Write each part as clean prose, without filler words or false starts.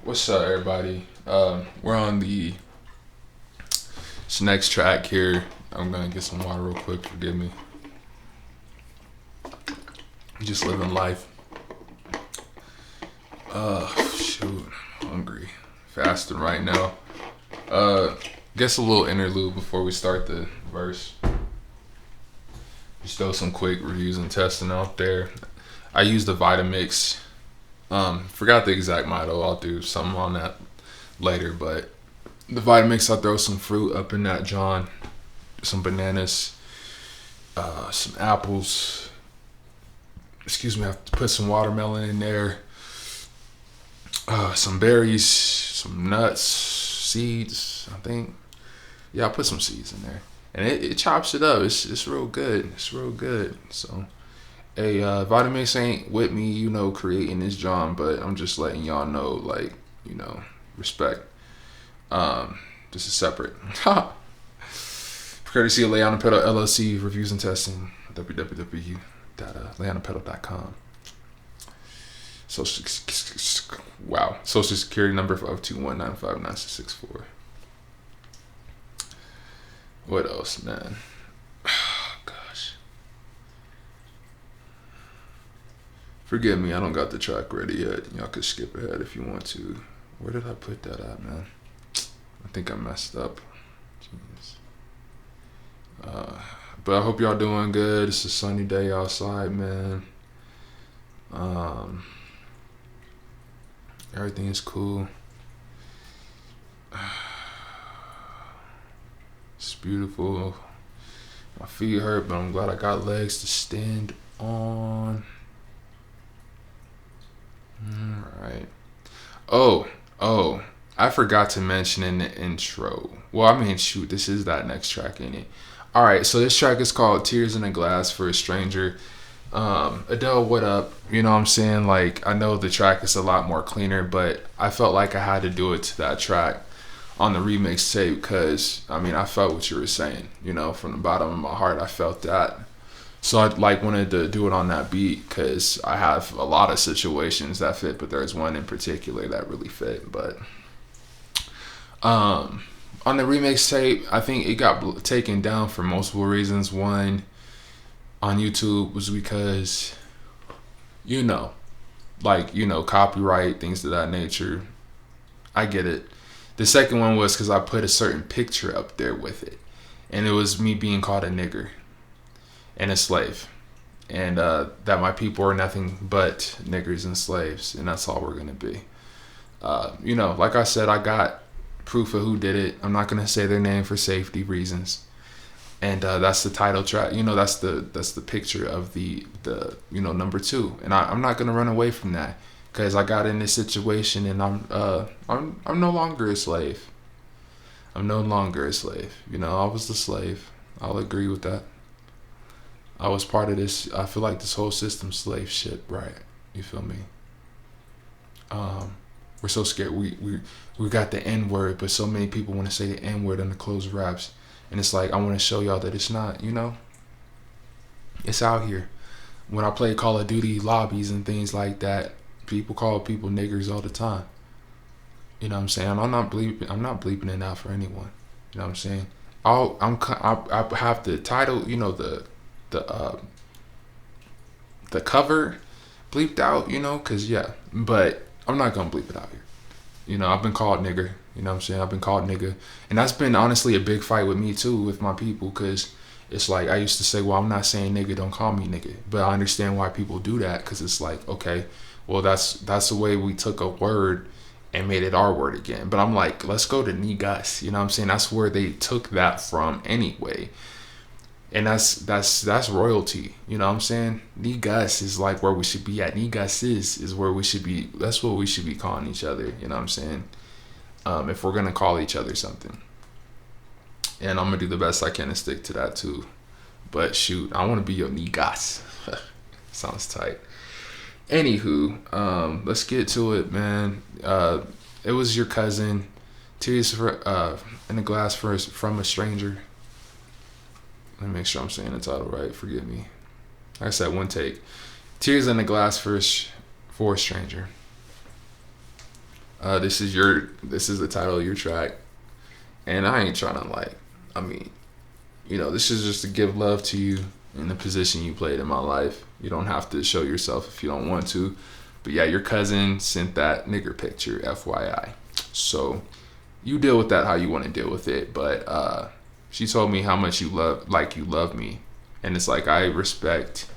What's up, everybody? We're on the next track here. I'm gonna get some water real quick. Forgive me. Just living life. Shoot, I'm hungry. Fasting right now. Guess a little interlude before we start the verse. Just throw some quick reviews and testing out there. I used the Vitamix. Forgot the exact motto. I'll do something on that later, but the Vitamix, I'll throw some fruit up in that John, some bananas, some apples. Excuse me, I have to put some watermelon in there, some berries, some nuts, seeds. I think, yeah, I put some seeds in there, and it chops it up. It's real good. It's real good. So, hey, Vitamix ain't with me, creating this John, but I'm just letting y'all know, like, respect. This is separate. Courtesy of Léon Acapella LLC, reviews and testing, www.leonapedal.com. Social security number of 2195964. What else, man? Gosh. Forgive me, I don't got the track ready yet. Y'all could skip ahead if you want to. Where did I put that at, man? I think I messed up. Jeez. But I hope y'all doing good. It's a sunny day outside, man. Everything is cool. It's beautiful. My feet hurt, but I'm glad I got legs to stand on. Alright. Oh, I forgot to mention in the intro. Well, I mean, shoot, this is that next track, ain't it? Alright, so this track is called Tears in a Glass for a Stranger. Adele, what up? You know what I'm saying? Like, I know the track is a lot more cleaner, but I felt like I had to do it to that track on the remix tape because, I mean, I felt what you were saying. From the bottom of my heart, I felt that. So I wanted to do it on that beat because I have a lot of situations that fit, but there's one in particular that really fit. But on the remix tape, I think it got taken down for multiple reasons. One, on YouTube was because, copyright, things of that nature. I get it. The second one was because I put a certain picture up there with it, and it was me being called a nigger and a slave, and that my people are nothing but niggers and slaves, and that's all we're gonna be. Like I said, I got proof of who did it. I'm not gonna say their name for safety reasons, and that's the title track. That's the picture of the number 2, and I'm not gonna run away from that because I got in this situation, and I'm no longer a slave. I'm no longer a slave. I was the slave. I'll agree with that. I was part of this. I feel like this whole system slave shit, right? You feel me? We're so scared. We got the N word, but so many people want to say the N word in the closed raps, and it's like I want to show y'all that it's not. It's out here. When I play Call of Duty lobbies and things like that, people call people niggers all the time. You know what I'm saying? I'm not bleeping it out for anyone. You know what I'm saying? I have the title. The cover bleeped out, because but I'm not gonna bleep it out here. I've been called nigger. You know what I'm saying? I've been called nigger, and that's been honestly a big fight with me too, with my people, because it's like I used to say, well, I'm not saying nigga, don't call me nigga, but I understand why people do that, because it's like, okay, well, that's the way we took a word and made it our word again. But I'm like, let's go to niggas. You know what I'm saying? That's where they took that from anyway. And that's royalty. You know what I'm saying? Niggas is like where we should be at. Niggas is where we should be. That's what we should be calling each other. You know what I'm saying? If we're gonna call each other something. And I'm gonna do the best I can to stick to that too. But shoot, I wanna be your niggas. Sounds tight. Anywho, let's get to it, man. It was your cousin. Tears in a Glass from a Stranger. Let me make sure I'm saying the title right. Forgive me. Like I said, one take. Tears in a Glass for a Stranger. This is the title of your track, and I ain't trying to like. I mean, this is just to give love to you in the position you played in my life. You don't have to show yourself if you don't want to. But yeah, your cousin sent that nigger picture, FYI. So you deal with that how you want to deal with it. But she told me how much you love me. And it's like, I respect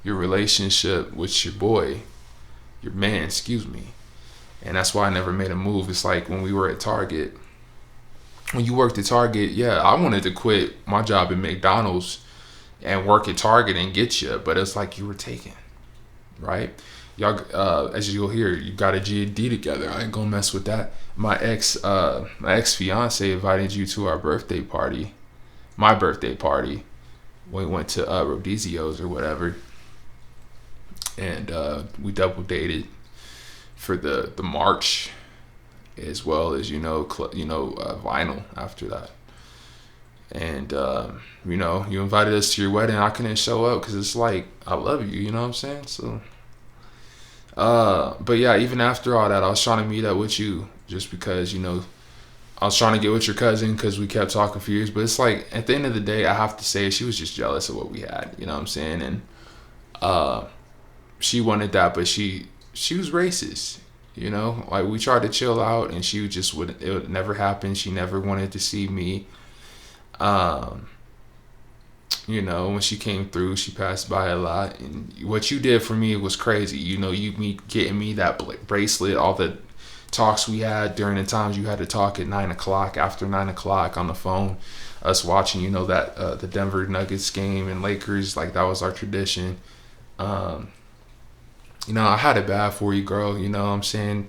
your relationship with your boy, your man, excuse me. And that's why I never made a move. It's like when we were at Target. When you worked at Target, yeah, I wanted to quit my job at McDonald's and work at Target and get you, but it's like you were taken, right? Y'all, as you'll hear, you got a GED together. I ain't gonna mess with that. My ex fiance invited you to our birthday party, my birthday party. We went to Rodizio's or whatever, and we double dated for the march, as well as vinyl after that. And you invited us to your wedding. I couldn't show up because it's like, I love you, you know what I'm saying? So but yeah, even after all that, I was trying to meet up with you just because I was trying to get with your cousin because we kept talking for years. But it's like, at the end of the day, I have to say she was just jealous of what we had, you know what I'm saying? And she wanted that, but she was racist. Like, we tried to chill out, and she just wouldn't. It would never happen. She never wanted to see me. When she came through, she passed by a lot, and what you did for me was crazy. You getting me that bracelet, all the talks we had during the times you had to talk at 9:00, after 9:00 on the phone, us watching, that the Denver Nuggets game and Lakers, like that was our tradition. I had it bad for you, girl. You know what I'm saying?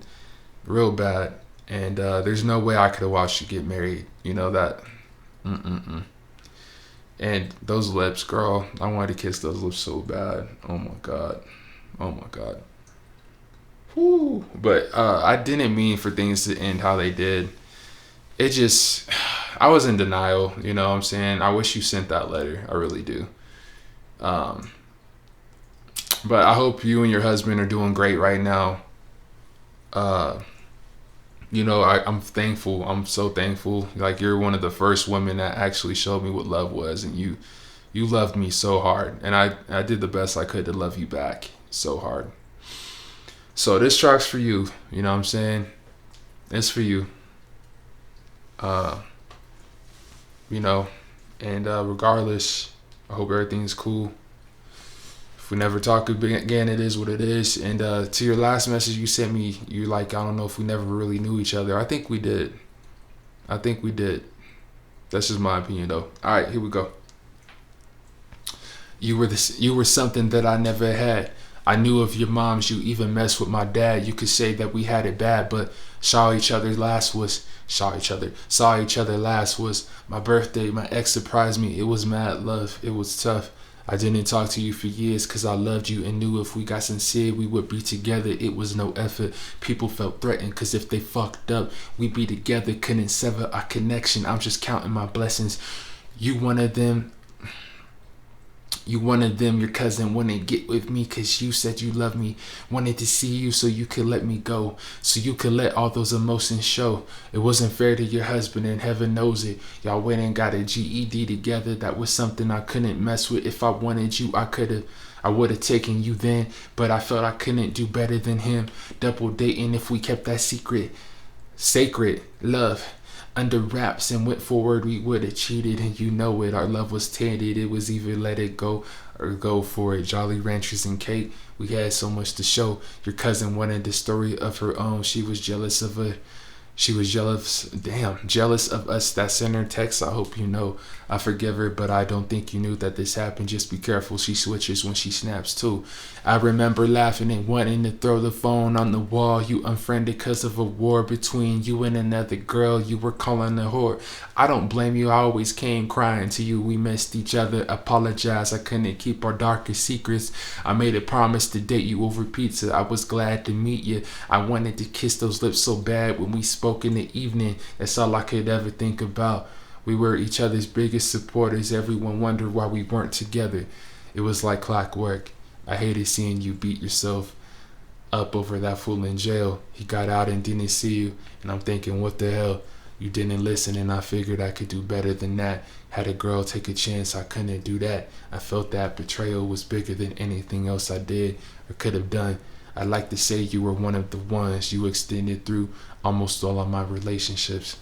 Real bad. And there's no way I could have watched you get married. That. And those lips, girl. I wanted to kiss those lips so bad. Oh my God. Whew. But I didn't mean for things to end how they did. It just, I was in denial. You know what I'm saying? I wish you sent that letter. I really do. But I hope you and your husband are doing great right now. I'm thankful. I'm so thankful. Like, you're one of the first women that actually showed me what love was, and you loved me so hard, and I did the best I could to love you back so hard. So this track's for you. You know what I'm saying? It's for you. And regardless, I hope everything's cool. If we never talk again, it is what it is. And to your last message you sent me, you're like, I don't know if we never really knew each other. I think we did. That's just my opinion, though. All right, here we go. You were something that I never had. I knew of your moms, you even messed with my dad. You could say that we had it bad, but saw each other last was my birthday. My ex surprised me. It was mad love. It was tough. I didn't talk to you for years because I loved you and knew if we got sincere, we would be together. It was no effort. People felt threatened because if they fucked up, we'd be together. Couldn't sever our connection. I'm just counting my blessings. You one of them. Your cousin wouldn't get with me because you said you loved me. Wanted to see you so you could let me go. So you could let all those emotions show. It wasn't fair to your husband, and heaven knows it. Y'all went and got a GED together. That was something I couldn't mess with. If I wanted you, I would have taken you then. But I felt I couldn't do better than him. Double dating if we kept that secret. Sacred love under wraps and went forward, we would have cheated, and you know it. Our love was tainted. It was either let it go or go for it. Jolly Ranchers and cake, we had so much to show. Your cousin wanted the story of her own. She was jealous of us. That sent her text. I hope you know I forgive her, but I don't think you knew that this happened. Just be careful, she switches when she snaps too. I remember laughing and wanting to throw the phone on the wall. You unfriended because of a war between you and another girl you were calling a whore. I don't blame you. I always came crying to you. We missed each other. Apologize, I couldn't keep our darkest secrets. I made a promise to date you over pizza. I was glad to meet you. I wanted to kiss those lips so bad when we spoke in the evening. That's all I could ever think about. We were each other's biggest supporters. Everyone wondered why we weren't together. It was like clockwork. I hated seeing you beat yourself. up over that fool in jail. He got out and didn't see you. And I'm thinking, what the hell? You didn't listen, and I figured I could do better than that. Had a girl take a chance, I couldn't do that. I felt that betrayal was bigger than anything else I did or could have done. I'd like to say you were one of the ones you extended through almost all of my relationships.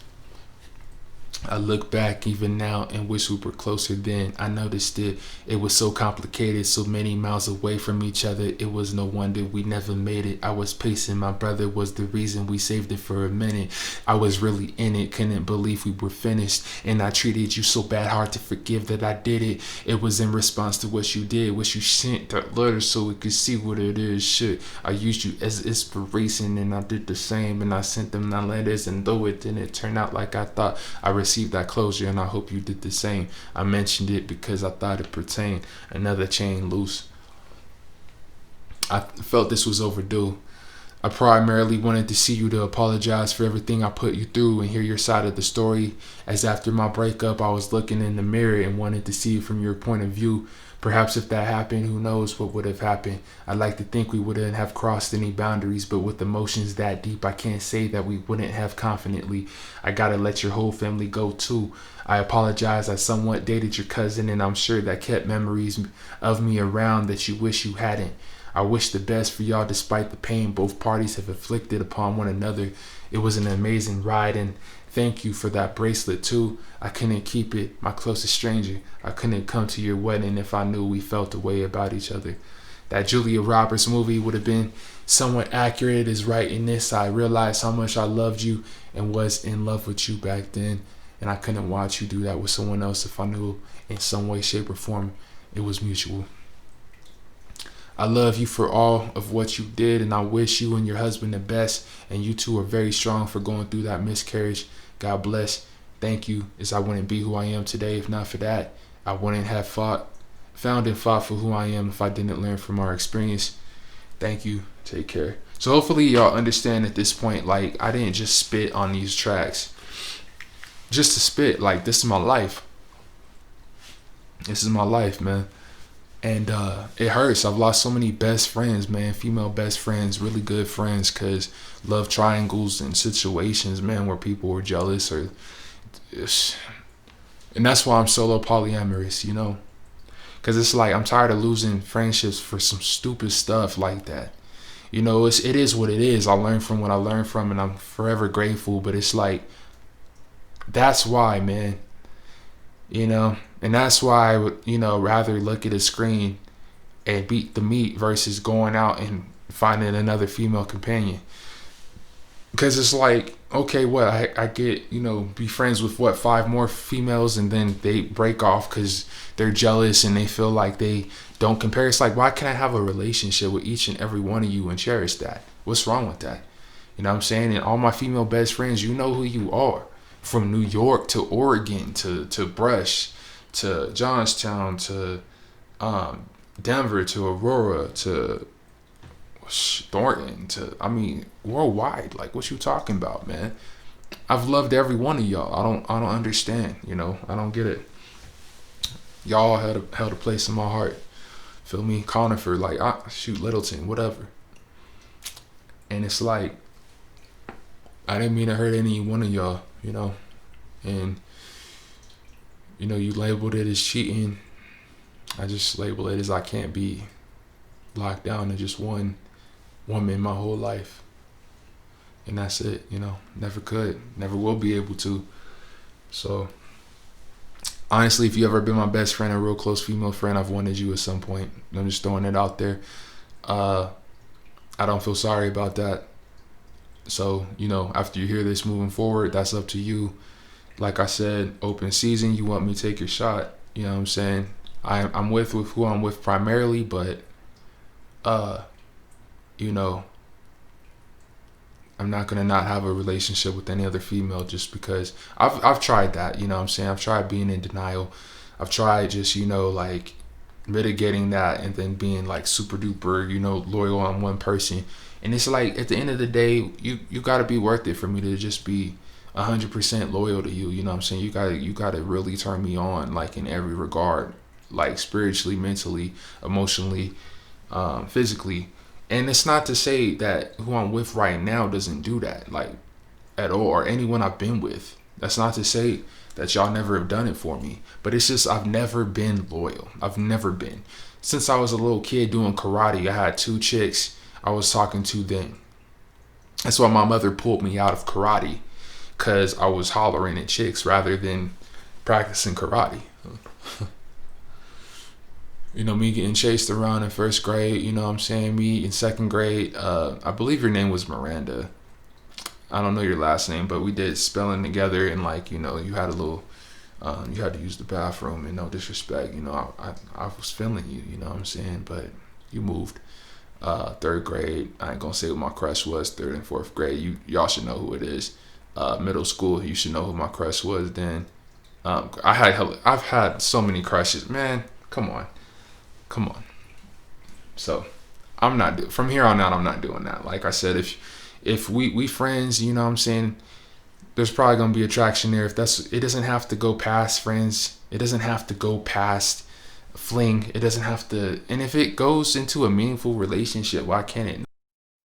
I look back even now and wish we were closer then. I noticed it was so complicated, so many miles away from each other. It was no wonder we never made it. I was pacing, my brother was the reason we saved it for a minute. I was really in it, couldn't believe we were finished. And I treated you so bad, hard to forgive that I did it. It was in response to what you did, what you sent that letter so we could see what it is. Shit, I used you as inspiration and I did the same. And I sent them the letters, and though it didn't turn out like I thought, I received that closure, and I hope you did the same. I mentioned it because I thought it pertained. Another chain loose. I felt this was overdue. I primarily wanted to see you to apologize for everything I put you through and hear your side of the story, as after my breakup I was looking in the mirror and wanted to see it from your point of view. Perhaps if that happened, who knows what would have happened. I'd like to think we wouldn't have crossed any boundaries, but with emotions that deep, I can't say that we wouldn't have confidently. I gotta let your whole family go too. I apologize, I somewhat dated your cousin, and I'm sure that kept memories of me around that you wish you hadn't. I wish the best for y'all despite the pain both parties have inflicted upon one another. It was an amazing ride, and thank you for that bracelet too. I couldn't keep it, my closest stranger. I couldn't come to your wedding if I knew we felt a way about each other. That Julia Roberts movie would have been somewhat accurate as right in this. I realized how much I loved you and was in love with you back then, and I couldn't watch you do that with someone else if I knew in some way, shape, or form it was mutual. I love you for all of what you did, and I wish you and your husband the best, and you two are very strong for going through that miscarriage. God bless. Thank you, as I wouldn't be who I am today if not for that. I wouldn't have found and fought for who I am if I didn't learn from our experience. Thank you. Take care. So hopefully y'all understand at this point, like, I didn't just spit on these tracks just to spit. Like, this is my life. This is my life, man. And it hurts. I've lost so many best friends, man. Female best friends, really good friends, because love triangles and situations, man, where people were jealous or... And that's why I'm solo polyamorous, you know? Because it's like I'm tired of losing friendships for some stupid stuff like that. You know, it is what it is. I learned from what I learned from, and I'm forever grateful. But it's like, that's why, man. You know? And that's why I would, rather look at a screen and beat the meat versus going out and finding another female companion. Because it's like, okay, I get, be friends with 5 more females, and then they break off because they're jealous and they feel like they don't compare. It's like, why can't I have a relationship with each and every one of you and cherish that? What's wrong with that? You know what I'm saying? And all my female best friends, you know who you are. From New York to Oregon to Brush to Johnstown to Denver to Aurora to Thornton to, worldwide. Like, what you talking about, man? I've loved every one of y'all. I don't understand, I don't get it. Y'all held a place in my heart. Feel me? Conifer, like, Littleton, whatever. And it's like, I didn't mean to hurt any one of y'all, and you labeled it as cheating. I just label it as I can't be locked down to just one woman my whole life. And that's it, never could, never will be able to. So honestly, if you ever been my best friend, a real close female friend, I've wanted you at some point. I'm just throwing it out there. I don't feel sorry about that. So, after you hear this moving forward, that's up to you. Like I said, open season, you want me to take your shot. You know what I'm saying? I'm with who I'm with primarily, but, I'm not going to not have a relationship with any other female just because I've tried that. You know what I'm saying? I've tried being in denial. I've tried just, like mitigating that and then being like super duper, loyal on one person. And it's like, at the end of the day, you got to be worth it for me to just be 100% loyal to you. You know what I'm saying? You got to really turn me on, like, in every regard, like spiritually, mentally, emotionally, physically. And it's not to say that who I'm with right now doesn't do that, like, at all, or anyone I've been with. That's not to say that y'all never have done it for me, but it's just I've never been loyal. I've never been. Since I was a little kid doing karate, I had two chicks I was talking to then. That's why my mother pulled me out of karate, because I was hollering at chicks rather than practicing karate. You know, me getting chased around in first grade, you know what I'm saying? Me in second grade, I believe your name was Miranda. I don't know your last name, but we did spelling together, and like, you know, you had a little, you had to use the bathroom, and no disrespect, you know, I was feeling you, you know what I'm saying? But you moved. Third grade, I ain't gonna say what my crush was. Third and fourth grade, y'all should know who it is. Middle school, you should know who my crush was then. I've had so many crushes, man. Come on. Come on. So I'm not from here on out. I'm not doing that. Like I said, if we friends, you know what I'm saying, there's probably gonna be attraction there. If that's, it doesn't have to go past friends. It doesn't have to go past fling. It doesn't have to. And if it goes into a meaningful relationship, why can't it?